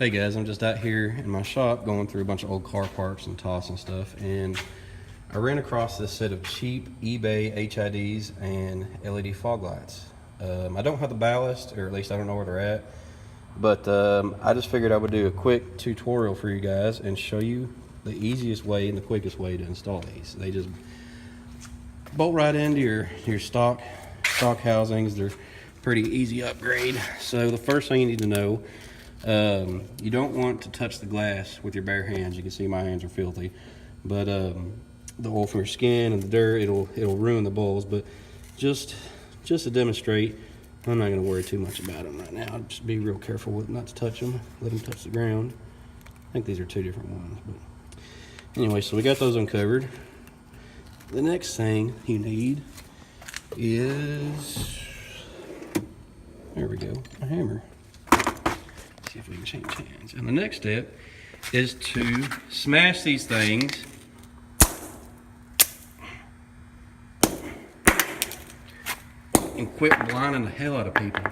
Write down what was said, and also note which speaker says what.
Speaker 1: Hey guys, I'm just out here in my shop going through a bunch of old car parts and tossing stuff, and I ran across this set of cheap eBay HIDs and LED fog lights. I don't have the ballast, or at least I don't know where they're at, but I just figured I would do a quick tutorial for you guys and show you the easiest way and the quickest way to install these. They just bolt right into your stock housings. They're pretty easy upgrade. So the first thing you need to know, you don't want to touch the glass with your bare hands. You can see my hands are filthy, but the oil from your skin and the dirt, it'll ruin the bowls. But just to demonstrate, I'm not going to worry too much about them right now. Just be real careful with not to touch them. Let them touch the ground. I think these are two different ones, but anyway, so we got those uncovered. The next thing you need is, there we go, a hammer. See if we can change hands. And the next step is to smash these things and quit blinding the hell out of people.